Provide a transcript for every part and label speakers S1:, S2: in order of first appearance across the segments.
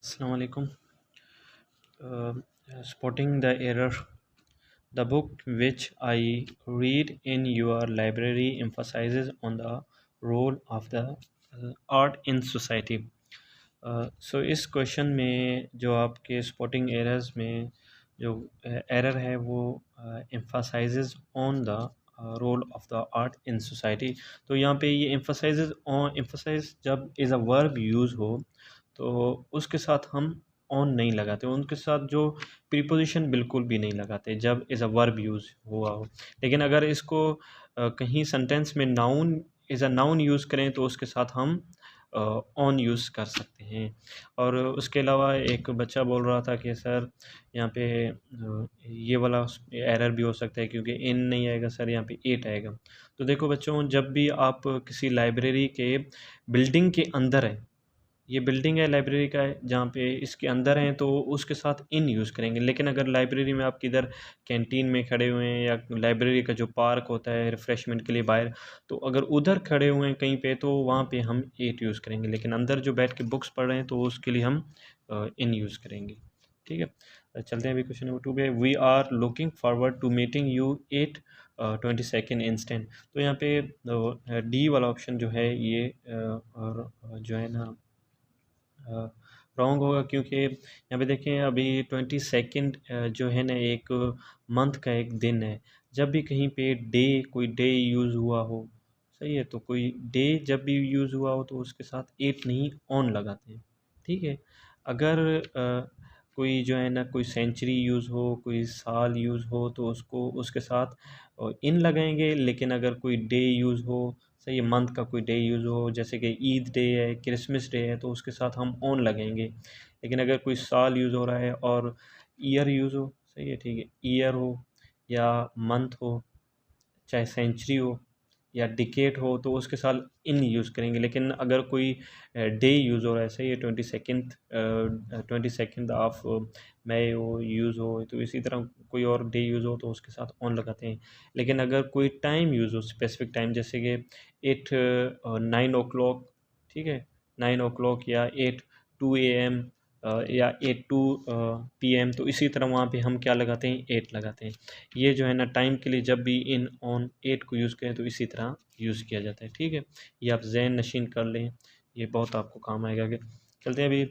S1: Assalamu alaikum. Spotting the error. The book which I read in your library emphasizes on the role of the art in society. सो इस question में जो आपके spotting errors में जो error है वो emphasises on the role of the art in society. तो यहाँ पे ये एम्फासाइज जब एज अ वर्ब यूज़ हो तो उसके साथ हम ऑन नहीं लगाते, उनके साथ जो प्रीपोजिशन बिल्कुल भी नहीं लगाते जब एज अ वर्ब यूज़ हुआ हो। लेकिन अगर इसको कहीं सेंटेंस में noun as a noun use करें तो उसके साथ हम ऑन यूज़ कर सकते हैं। और उसके अलावा एक बच्चा बोल रहा था कि सर यहाँ पे ये वाला एरर भी हो सकता है क्योंकि इन नहीं आएगा सर, यहाँ पे 8 आएगा। तो देखो बच्चों, जब भी आप किसी लाइब्रेरी के बिल्डिंग के अंदर हैं, ये बिल्डिंग है लाइब्रेरी का है जहाँ पे इसके अंदर हैं तो उसके साथ इन यूज़ करेंगे। लेकिन अगर लाइब्रेरी में आप किधर कैंटीन में खड़े हुए हैं या लाइब्रेरी का जो पार्क होता है रिफ़्रेशमेंट के लिए बाहर, तो अगर उधर खड़े हुए हैं कहीं पे तो वहाँ पे हम एट यूज़ करेंगे। लेकिन अंदर जो बैठ के बुक्स पढ़ रहे हैं तो उसके लिए हम इन यूज़ करेंगे। ठीक है, चलते हैं अभी क्वेश्चन नंबर 2 पे। We are looking forward to meeting you at 22 instant. तो यहाँ पे डी वाला ऑप्शन जो है ये और जो है ना रॉन्ग होगा, क्योंकि यहाँ पे देखें अभी 22 जो है ना एक मंथ का एक दिन है। जब भी कहीं पे कोई डे यूज़ हुआ हो, सही है, तो कोई डे जब भी यूज़ हुआ हो तो उसके साथ एट नहीं ऑन लगाते हैं। ठीक है, अगर कोई जो है ना कोई सेंचुरी यूज़ हो, कोई साल यूज़ हो तो उसको उसके साथ इन लगाएंगे। लेकिन अगर कोई डे यूज़ हो, सही है, मंथ का कोई डे यूज़ हो जैसे कि ईद डे है, क्रिसमस डे है, तो उसके साथ हम ऑन लगेंगे। लेकिन अगर कोई साल यूज़ हो रहा है और ईयर यूज़ हो, सही है, ठीक है, ईयर हो या मंथ हो, चाहे सेंचुरी हो या डिकेड हो, तो उसके साथ इन यूज़ करेंगे। लेकिन अगर कोई डे यूज़ हो रहा है, सही है, 22nd ऑफ मई हो यूज़ हो, तो इसी तरह कोई और डे यूज़ हो तो उसके साथ ऑन लगाते हैं। लेकिन अगर कोई टाइम यूज़ हो, स्पेसिफिक टाइम, जैसे कि 9 o'clock, ठीक है, 9 o'clock या 8 2 AM या 8 2 PM, तो इसी तरह वहाँ पे हम क्या लगाते हैं, 8 लगाते हैं। ये जो है ना टाइम के लिए जब भी इन ऑन 8 को यूज़ करें तो इसी तरह यूज़ किया जाता है। ठीक है, ये आप ज़हन नशीन कर लें, ये बहुत आपको काम आएगा आगे। चलते हैं अभी।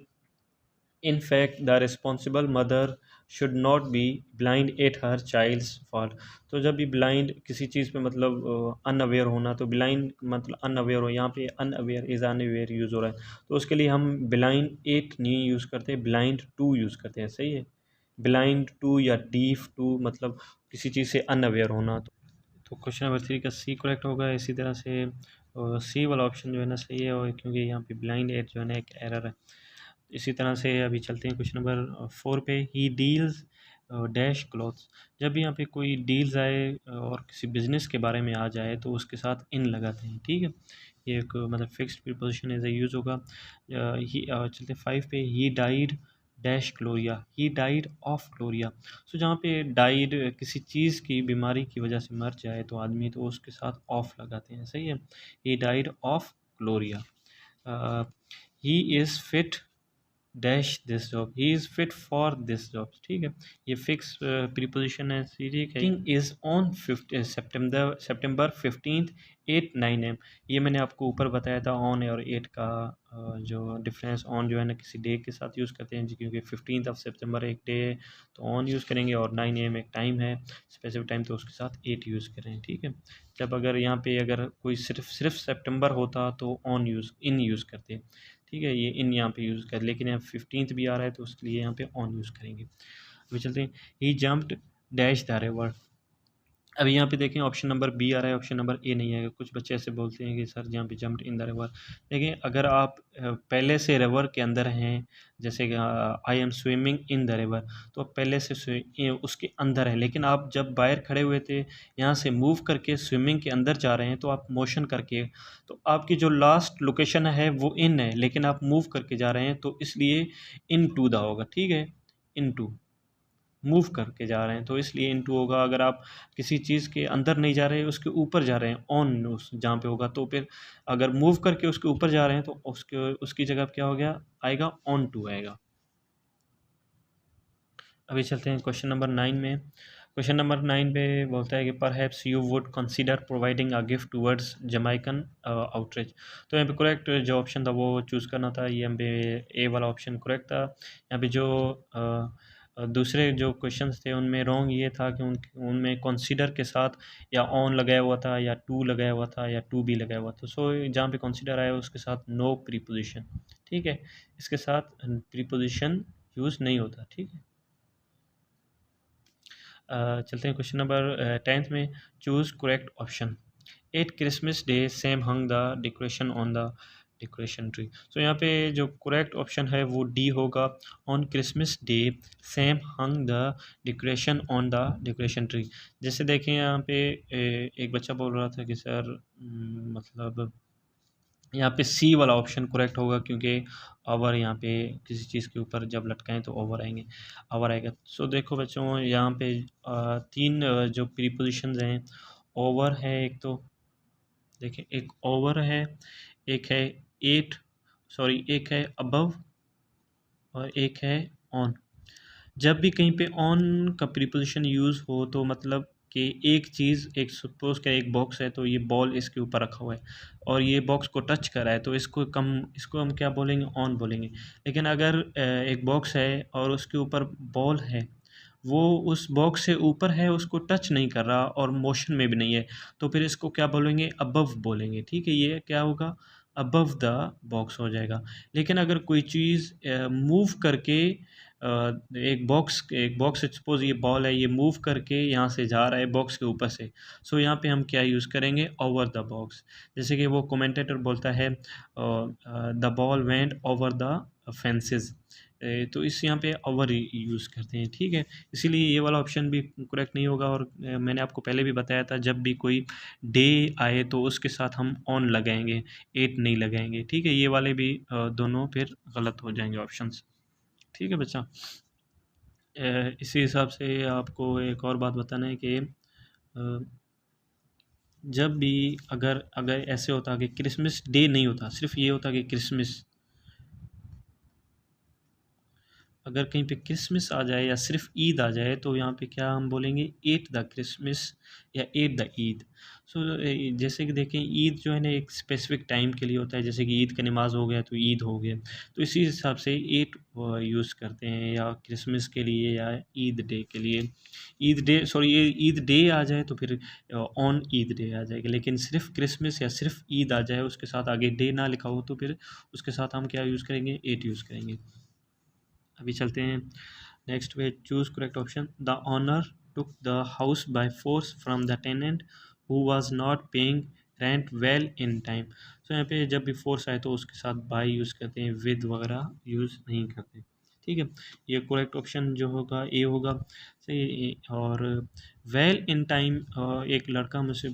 S1: In fact the responsible mother should not be blind at her child's fault. तो जब भी ब्लाइंड किसी चीज़ पे मतलब अनअवेयर होना, तो ब्लाइंड मतलब अनअवेयर हो, यहाँ पे अनअवेयर इज़ अनअवेयर यूज़ हो रहा है, तो उसके लिए हम ब्लाइंड एट नहीं यूज़ करते, ब्लाइंड टू यूज़ करते हैं। सही है, ब्लाइंड टू या डीफ टू मतलब किसी चीज़ से अनअवेयर होना। तो क्वेश्चन नंबर 3 का सी करेक्ट होगा। इसी तरह से सी वाला ऑप्शन जो है ना सही है, और क्योंकि यहाँ पे ब्लाइंड एट जो है ना एक एरर है। इसी तरह से अभी चलते हैं क्वेश्चन नंबर 4 पे। He deals dash clothes. जब भी यहाँ पे कोई डील्स आए और किसी बिजनेस के बारे में आ जाए तो उसके साथ इन लगाते हैं। ठीक है, ये एक मतलब fixed preposition as a use होगा। चलते 5 पे। He died dash Gloria. He died of Gloria. So जहाँ पे डाइड किसी चीज़ की बीमारी की वजह से मर जाए तो आदमी, तो उसके साथ ऑफ लगाते हैं। सही है, ही died of Gloria. He is fit dash this job. He is fit for this job. ठीक है, ये फिक्स प्रीपोजिशन है। ठीक है, इज़ ऑन 15 8 9 AM। ये मैंने आपको ऊपर बताया था, ऑन और 8 का जो डिफरेंस। ऑन जो है ना किसी डे के साथ यूज़ करते हैं जी, क्योंकि 15 सितंबर एक डे है तो ऑन यूज़ करेंगे, और 9 AM एक टाइम है, स्पेसिफिक टाइम, तो उसके साथ 8 यूज़ करें। ठीक है, जब अगर यहाँ पे अगर कोई सिर्फ सितंबर होता तो ऑन यूज़ इन यूज़ करते। ठीक है, ये इन यहाँ पे यूज़ कर, लेकिन यहाँ 15th भी आ रहा है तो उसके लिए यहाँ पे ऑन यूज़ करेंगे। अभी चलते हैं। ही जम्प्ड डैश द रिवर। अभी यहाँ पे देखें ऑप्शन नंबर बी आ रहा है, ऑप्शन नंबर ए नहीं आएगा। कुछ बच्चे ऐसे बोलते हैं कि सर यहाँ पे जम्प्ड इन द रिवर। देखिए, अगर आप पहले से रिवर के अंदर हैं, जैसे कि I am swimming in the river, तो आप पहले से उसके अंदर हैं। लेकिन आप जब बाहर खड़े हुए थे, यहाँ से मूव करके स्विमिंग के अंदर जा रहे हैं, तो आप मोशन करके, तो आपकी जो लास्ट लोकेशन है वो इन है, लेकिन आप मूव करके जा रहे हैं तो इसलिए इन टू द होगा। ठीक है, इन टू मूव करके जा रहे हैं तो इसलिए इनटू होगा। अगर आप किसी चीज़ के अंदर नहीं जा रहे हैं, उसके ऊपर जा रहे हैं, ऑन उस जहाँ पे होगा, तो फिर अगर मूव करके उसके ऊपर जा रहे हैं तो उसके उसकी जगह क्या हो गया, आएगा ऑन टू आएगा। अभी चलते हैं क्वेश्चन नंबर 9 में। क्वेश्चन नंबर 9 पे बोलता है कि perhaps you would consider providing a gift towards जमाइकन outreach. तो यहाँ पे करेक्ट जो ऑप्शन था वो चूज़ करना था, ये यहाँ पे ए वाला ऑप्शन करेक्ट था। यहाँ पे जो दूसरे जो क्वेश्चंस थे उनमें रॉन्ग ये था कि उनमें कंसीडर के साथ या ऑन लगाया हुआ था या टू लगाया हुआ था या टू बी लगाया हुआ था। सो जहाँ पे कंसीडर आया उसके साथ नो प्रीपोजिशन, ठीक है, इसके साथ प्रीपोजिशन यूज़ नहीं होता, ठीक है। चलते हैं क्वेश्चन नंबर 10th में। Choose correct option. At Christmas day Sam hung the decoration on the decoration tree. So यहाँ पे जो करेक्ट ऑप्शन है वो डी होगा। On Christmas day Sam hung the decoration on the decoration tree. जैसे देखें यहाँ पे एक बच्चा बोल रहा था कि सर मतलब यहाँ पे सी वाला ऑप्शन करेक्ट होगा, क्योंकि ओवर यहाँ पे किसी चीज़ के ऊपर जब लटकाएं तो ओवर आएंगे, ओवर आएगा। सो देखो बच्चों यहाँ पे तीन जो प्रीपोजिशंस हैं, ओवर है एक, तो देखिए एक ओवर है, एक है एट, सॉरी एक है अबव और एक है ऑन। जब भी कहीं पे ऑन का प्रीपोजिशन यूज़ हो तो मतलब कि एक चीज़, एक सपोज का एक बॉक्स है तो ये बॉल इसके ऊपर रखा हुआ है और ये बॉक्स को टच कर रहा है तो इसको हम क्या बोलेंगे, ऑन बोलेंगे। लेकिन अगर एक बॉक्स है और उसके ऊपर बॉल है, वो उस बॉक्स से ऊपर है, उसको टच नहीं कर रहा और मोशन में भी नहीं है, तो फिर इसको क्या बोलेंगे, अबव बोलेंगे, ठीक है। ये क्या होगा, अबव द बॉक्स हो जाएगा। लेकिन अगर कोई चीज़ मूव करके एक बॉक्स सपोज ये बॉल है, ये मूव करके यहाँ से जा रहा है बॉक्स के ऊपर से, सो यहाँ पे हम क्या यूज़ करेंगे, ओवर द बॉक्स। जैसे कि वो कमेंटेटर बोलता है the ball went over the fences, तो इस यहाँ पे ओवर यूज़ करते हैं, ठीक है। इसीलिए ये वाला ऑप्शन भी करेक्ट नहीं होगा। और मैंने आपको पहले भी बताया था जब भी कोई डे आए तो उसके साथ हम ऑन लगाएंगे, एट नहीं लगाएंगे, ठीक है। ये वाले भी दोनों फिर गलत हो जाएंगे ऑप्शंस, ठीक है बच्चा। इसी हिसाब से आपको एक और बात बताना है कि जब भी अगर अगर ऐसे होता कि क्रिसमस डे नहीं होता, सिर्फ ये होता कि क्रिसमस, अगर कहीं पे क्रिसमस आ जाए या सिर्फ ईद आ जाए तो यहाँ पे क्या हम बोलेंगे, एट द क्रिसमस या एट द ईद। सो जैसे कि देखें ईद जो है ना एक स्पेसिफिक टाइम के लिए होता है, जैसे कि ईद का नमाज हो गया तो ईद हो गया, तो इसी हिसाब से एट यूज़ करते हैं, या क्रिसमस के लिए या ईद डे के लिए। ईद डे सॉरी ये ईद डे आ जाए तो फिर ऑन ईद डे आ जाएगा, लेकिन सिर्फ क्रिसमस या सिर्फ ईद आ जाए उसके साथ आगे डे ना लिखा हो तो फिर उसके साथ हम क्या यूज़ करेंगे, एट यूज़ करेंगे। अभी चलते हैं नेक्स्ट पे। Choose correct option. The owner took the house by force from the tenant who was not paying rent well in time. So यहाँ पे जब भी फोर्स आए तो उसके साथ बाय यूज़ करते हैं, विद वगैरह यूज़ नहीं करते, ठीक है। ये करेक्ट ऑप्शन जो होगा ए होगा सही। और वेल इन टाइम, एक लड़का मुझसे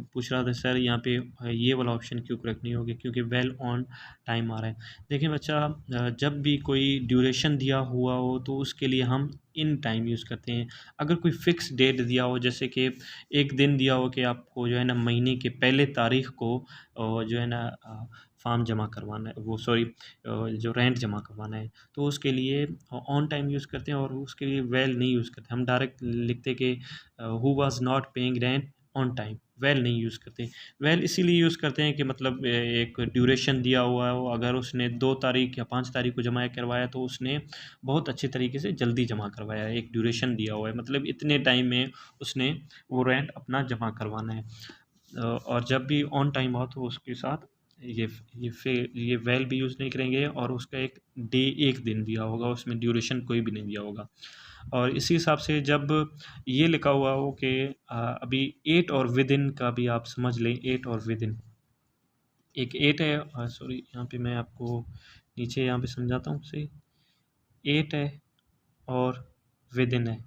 S1: पूछ रहा था सर यहाँ पे ये वाला ऑप्शन क्यों करेक्ट नहीं होगा, क्योंकि वेल ऑन टाइम आ रहा है। देखिए बच्चा जब भी कोई ड्यूरेशन दिया हुआ हो तो उसके लिए हम इन टाइम यूज़ करते हैं। अगर कोई फ़िक्स डेट दिया हो, जैसे कि एक दिन दिया हो कि आपको जो है ना महीने के पहले तारीख को जो है ना फ़ॉर्म जमा करवाना है, वो सॉरी जो रेंट जमा करवाना है, तो उसके लिए ऑन टाइम यूज़ करते हैं और उसके लिए वेल नहीं यूज़ करते। हम डायरेक्ट लिखते कि who was not paying rent on time, well नहीं यूज़ करते। वेल इसीलिए यूज़ करते हैं कि मतलब एक ड्यूरेशन दिया हुआ हो, अगर उसने 2 तारीख या 5 तारीख को जमा करवाया तो उसने बहुत अच्छे तरीके से जल्दी जमा करवाया है, एक ड्यूरेशन दिया हुआ है, मतलब इतने टाइम में उसने वो रेंट अपना जमा करवाना है। और जब भी ऑन टाइम हो तो उसके साथ ये वेल भी यूज़ नहीं करेंगे और उसका एक डे, एक दिन दिया होगा, उसमें ड्यूरेशन कोई भी नहीं दिया होगा। और इसी हिसाब से जब ये लिखा हुआ हो कि अभी एट और विद इन का भी आप समझ लें, एट और विद इन, एक एट है, सॉरी यहाँ पे मैं आपको नीचे यहाँ पे समझाता हूँ सही। एट है और विद इन है।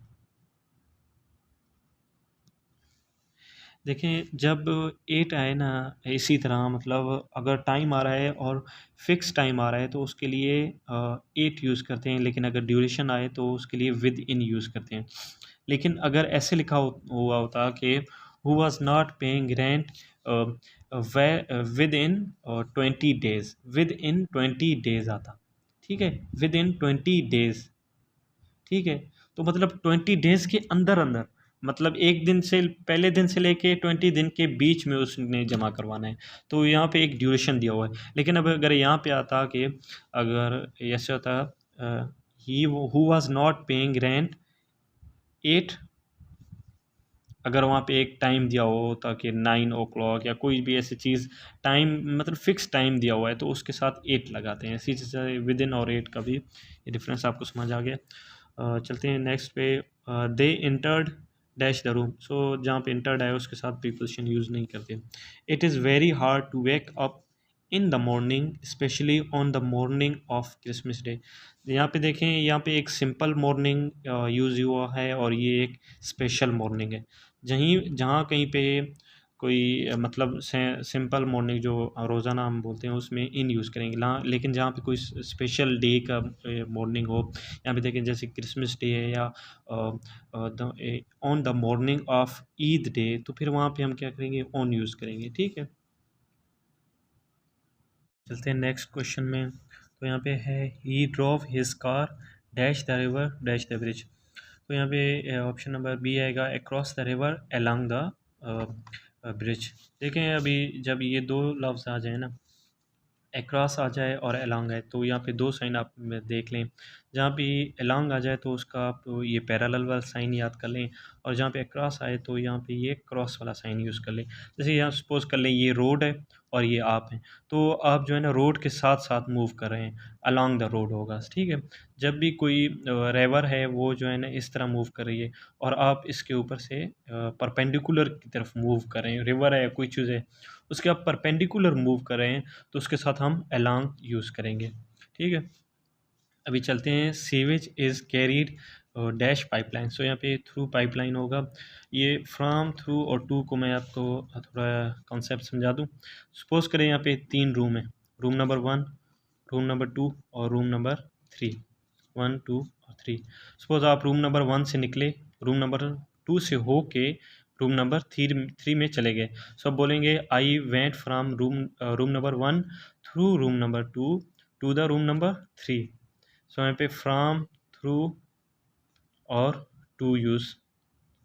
S1: देखें जब एट आए ना, इसी तरह मतलब अगर टाइम आ रहा है और फिक्स टाइम आ रहा है तो उसके लिए एट यूज़ करते हैं, लेकिन अगर ड्यूरेशन आए तो उसके लिए विद इन यूज़ करते हैं। लेकिन अगर ऐसे लिखा हुआ होता कि who was not paying rent with in 20 days, with in 20 days आता, ठीक है, विद इन 20 डेज, ठीक है। तो मतलब 20 डेज के अंदर अंदर, मतलब एक दिन से, पहले दिन से लेके 20 दिन के बीच में उसने जमा करवाना है। तो यहाँ पे एक ड्यूरेशन दिया हुआ है। लेकिन अब अगर यहाँ पे आता कि अगर ऐसे होता ही who was not paying rent at, अगर वहाँ पे एक टाइम दिया हुआ होता कि 9 o'clock या कोई भी ऐसी चीज़, टाइम मतलब फिक्स टाइम दिया हुआ है, तो उसके साथ 8 लगाते हैं। इसी से विद इन और 8 का भी ये डिफरेंस आपको समझ आ गया। चलते हैं नेक्स्ट पे। दे इंटर्ड डैश द रूम, सो जहाँ पे इंटर्ड है उसके साथ प्रीपोजिशन यूज़ नहीं करते। It is very hard to wake up in the morning specially on the morning of Christmas day. यहाँ पे देखें, यहाँ पे एक सिंपल मॉर्निंग यूज़ हुआ है और ये एक स्पेशल मॉर्निंग है। जहाँ कहीं पे कोई मतलब सिंपल मॉर्निंग जो रोज़ाना हम बोलते हैं उसमें इन यूज़ करेंगे ला, लेकिन जहाँ पे कोई स्पेशल डे का मॉर्निंग हो, यहाँ पे देखें जैसे क्रिसमस डे है या on the morning of Eid day, तो फिर वहाँ पे हम क्या करेंगे, ऑन यूज़ करेंगे। ठीक है, चलते हैं नेक्स्ट क्वेश्चन में। तो यहाँ पे है he drove his car dash the river dash the bridge. तो यहाँ पे ऑप्शन नंबर बी आएगा across the river along the bridge. देखें अभी जब ये दो लफ्ज़ आ जाए ना, अक्रॉस आ जाए और अलोंग आए, तो यहाँ पे दो साइन आप देख लें। जहाँ पे अलोंग आ जाए तो उसका आप ये पैरेलल वाला साइन याद कर लें, और जहाँ पे अक्रॉस आए तो यहाँ पे ये क्रॉस वाला साइन यूज़ कर लें। जैसे यहाँ सपोज़ कर लें ये रोड है और ये आप हैं, तो आप जो है ना रोड के साथ साथ मूव कर रहे हैं, अलोंग द रोड होगा। ठीक है, जब भी कोई रिवर है वो जो है ना इस तरह मूव कर रही है और आप इसके ऊपर से परपेंडिकुलर की तरफ मूव कर रहे हैं, रिवर है कोई चीज़ है उसके आप परपेंडिकुलर मूव कर रहे हैं, तो उसके साथ हम अलोंग यूज़ करेंगे। ठीक है, अभी चलते हैं। Sewage is carried dash pipeline, so यहाँ पे थ्रू पाइपलाइन होगा। ये फ्रॉम, थ्रू और टू को मैं आपको थोड़ा कॉन्सेप्ट समझा दूँ। सपोज़ करें यहाँ पे 3 रूम है, रूम नंबर 1, रूम नंबर 2 और रूम नंबर 3। 1, 2 और 3। सपोज़ आप रूम नंबर 1 से निकले, रूम नंबर 2 से हो के रूम नंबर 3 में चले गए। सो अब बोलेंगे I went from room number 1 through room number 2 to the room number 3। So यहाँ पे फ्राम, थ्रू और टू यूज़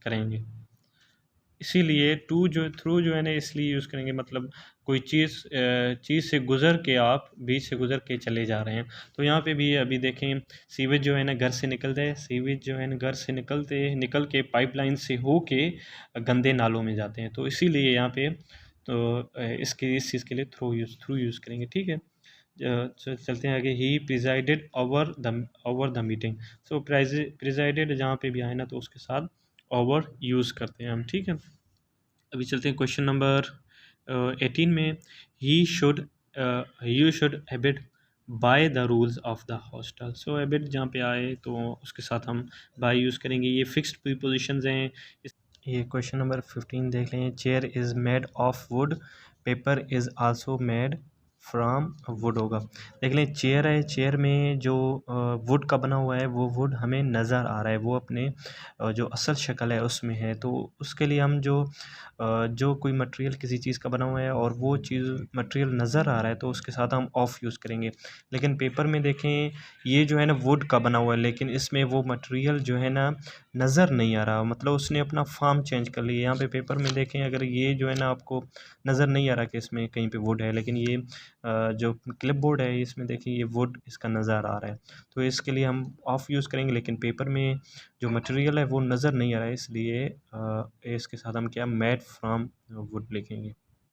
S1: करेंगे। इसीलिए टू जो थ्रू जो है ना इसलिए यूज़ करेंगे, मतलब कोई चीज़ से गुज़र के, आप बीच से गुज़र के चले जा रहे हैं। तो यहाँ पे भी अभी देखें, सीवेज जो है ना घर से निकलते हैं, सीवेज जो है ना घर से निकल के पाइपलाइन से हो के गंदे नालों में जाते हैं। तो इसीलिए यहाँ पे तो इस चीज़ के लिए थ्रू यूज़ करेंगे। ठीक है, चलते हैं आगे। He presided over the meeting, so presided जहाँ पे भी आए ना तो उसके साथ ओवर यूज़ करते हैं हम। ठीक है, अभी चलते हैं क्वेश्चन नंबर 18 में। He should you should abide by the rules of the hostel, so abide जहाँ पे आए तो उसके साथ हम बाय यूज़ करेंगे। ये फिक्स्ड प्रीपोजिशंस हैं। ये क्वेश्चन नंबर 15 देख लें। Chair is made of would, paper is also made from would होगा। देख लें चेयर है, चेयर में जो वुड का बना हुआ है वो वुड हमें नज़र आ रहा है, वो अपने जो असल शक्ल है उसमें है। तो उसके लिए हम जो कोई मटेरियल किसी चीज़ का बना हुआ है और वो चीज़ मटेरियल नज़र आ रहा है तो उसके साथ हम ऑफ यूज़ करेंगे। लेकिन पेपर में देखें, ये जो है ना वुड का बना हुआ है, लेकिन इसमें वो मटेरियल जो है ना नज़र नहीं आ रहा, मतलब उसने अपना फॉर्म चेंज कर लिया। यहाँ पे पेपर में देखें, अगर ये जो है ना आपको नज़र नहीं आ रहा कि इसमें कहीं पे वुड है, लेकिन ये जो क्लिपबोर्ड है इसमें देखिए ये वुड इसका नज़र आ रहा है, तो इसके लिए हम ऑफ़ यूज़ करेंगे। लेकिन पेपर में जो मटेरियल है वो नज़र नहीं आ रहा है, इसलिए इसके साथ हम क्या मेड फ्रॉम वुड लिखेंगे।